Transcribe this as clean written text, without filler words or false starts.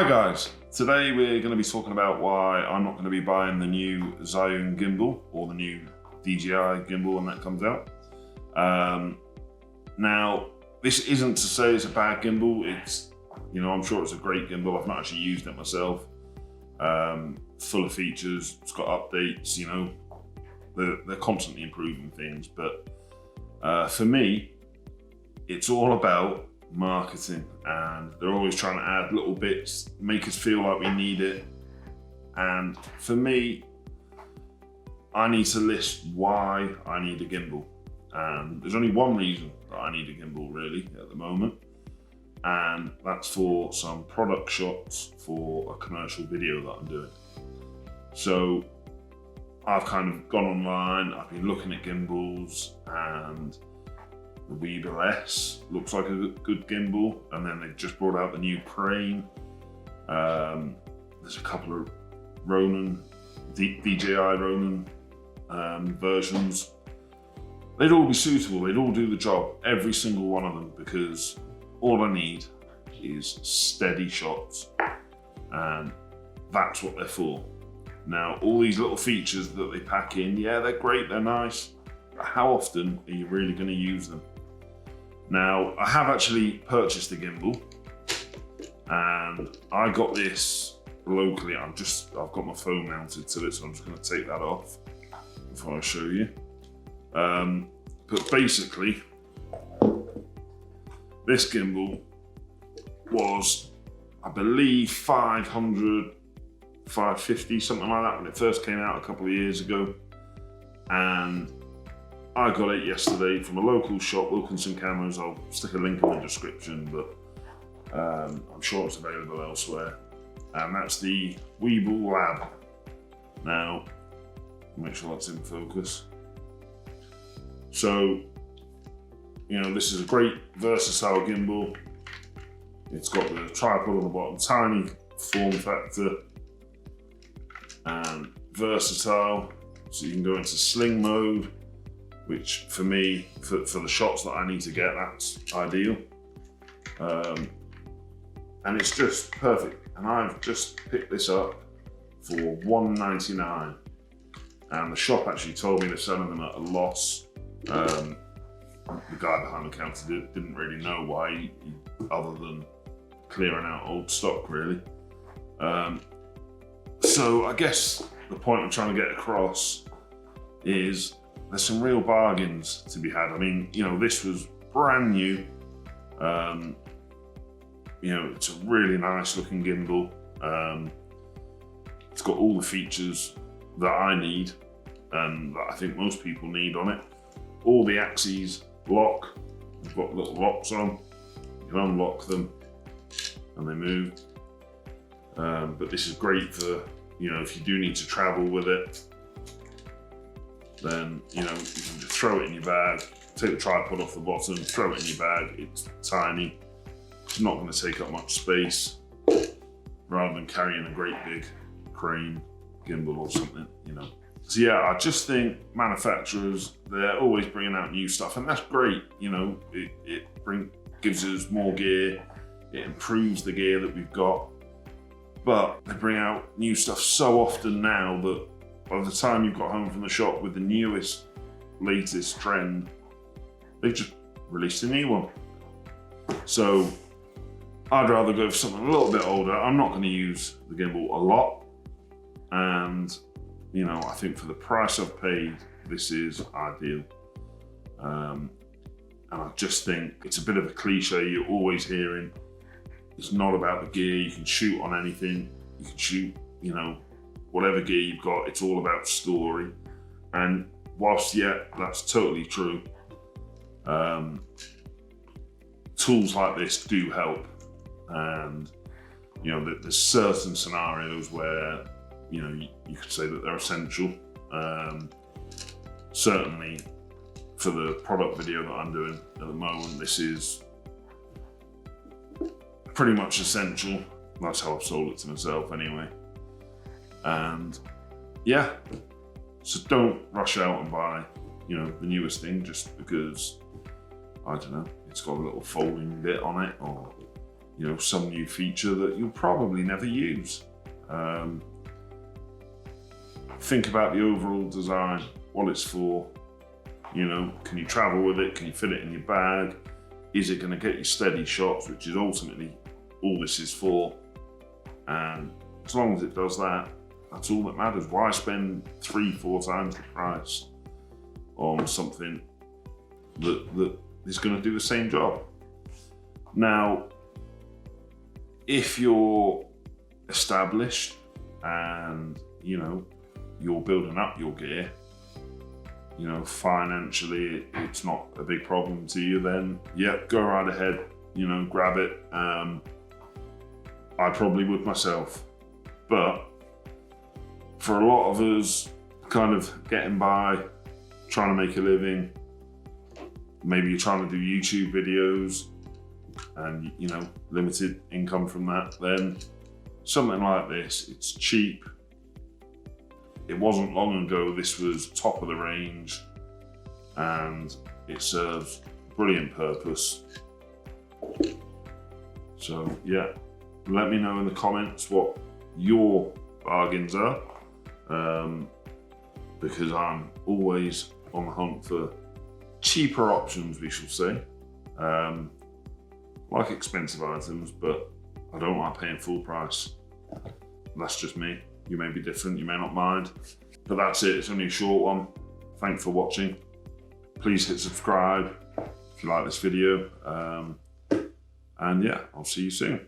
Hi guys, today we're going to be talking about why I'm not going to be buying the new Zhiyun gimbal or the new DJI gimbal when that comes out. Now, this isn't to say it's a bad gimbal. It's, I'm sure it's a great gimbal. I've not actually used it myself. Full of features, it's got updates, they're constantly improving things. But for me, it's all about marketing, and they're always trying to add little bits, make us feel like we need it. And for me, I need to list why I need a gimbal. And there's only one reason that I need a gimbal really at the moment, and that's for some product shots for a commercial video that I'm doing. So I've kind of gone online, I've been looking at gimbals, and the Weevil S looks like a good gimbal, and then they've just brought out the new crane. There's a couple of Ronin, DJI Ronin versions. They'd all be suitable, they'd all do the job, every single one of them, because all I need is steady shots, and that's what they're for. Now, all these little features that they pack in, yeah, they're great, they're nice, but how often are you really going to use them? Now, I have actually purchased a gimbal, and I got this locally. I've got my phone mounted to it, so I'm just going to take that off before I show you. But basically, this gimbal was, I believe, 500, 550, something like that, when it first came out a couple of years ago. And I got it yesterday from a local shop, Wilkinson Cameras. I'll stick a link in the description, but I'm sure it's available elsewhere. And that's the Weevil Lab. Now, make sure that's in focus. So, this is a great versatile gimbal. It's got the tripod on the bottom, tiny form factor, and versatile. So you can go into sling mode, which for me, for the shots that I need to get, that's ideal. And it's just perfect. And I've just picked this up for $1.99. And the shop actually told me they're selling them at a loss. The guy behind the counter didn't really know why, other than clearing out old stock, really. So I guess the point I'm trying to get across is there's some real bargains to be had. I mean, this was brand new. It's a really nice looking gimbal. It's got all the features that I need and that I think most people need on it. All the axes lock. They've got little locks on. You can unlock them and they move. But this is great for, if you do need to travel with it, then, you can just throw it in your bag, take the tripod off the bottom, throw it in your bag. It's tiny. It's not going to take up much space, rather than carrying a great big crane gimbal or something, So yeah, I just think manufacturers, they're always bringing out new stuff, and that's great. It gives us more gear, it improves the gear that we've got, but they bring out new stuff so often now that by the time you've got home from the shop with the newest, latest trend, they've just released a new one. So I'd rather go for something a little bit older. I'm not going to use the gimbal a lot, and I think for the price I've paid, this is ideal. And I just think it's a bit of a cliche you're always hearing. It's not about the gear. You can shoot on anything. You can shoot, whatever gear you've got. It's all about story. And whilst, yeah, that's totally true, tools like this do help. And, there's certain scenarios where, you could say that they're essential. Certainly for the product video that I'm doing at the moment, this is pretty much essential. That's how I've sold it to myself anyway. And yeah, so don't rush out and buy, the newest thing just because, I don't know, it's got a little folding bit on it, or you know, some new feature that you'll probably never use. Think about the overall design, what it's for. You know, can you travel with it? Can you fit it in your bag? Is it going to get you steady shots, which is ultimately all this is for? And as long as it does that, that's all that matters. Why spend 3-4 times the price on something that is going to do the same job? Now, if you're established and, you know, you're building up your gear, you know, financially it's not a big problem to you, then yeah, go right ahead, you know, grab it. I probably would myself, but for a lot of us kind of getting by, trying to make a living, maybe you're trying to do YouTube videos and, you know, limited income from that, then something like this, it's cheap. It wasn't long ago this was top of the range and it serves a brilliant purpose. So yeah, let me know in the comments what your bargains are, because I'm always on the hunt for cheaper options, we shall say. Like expensive items, but I don't like paying full price. That's just me. You may be different, you may not mind. But that's it, it's only a short one. Thanks for watching. Please hit subscribe if you like this video. And yeah, I'll see you soon.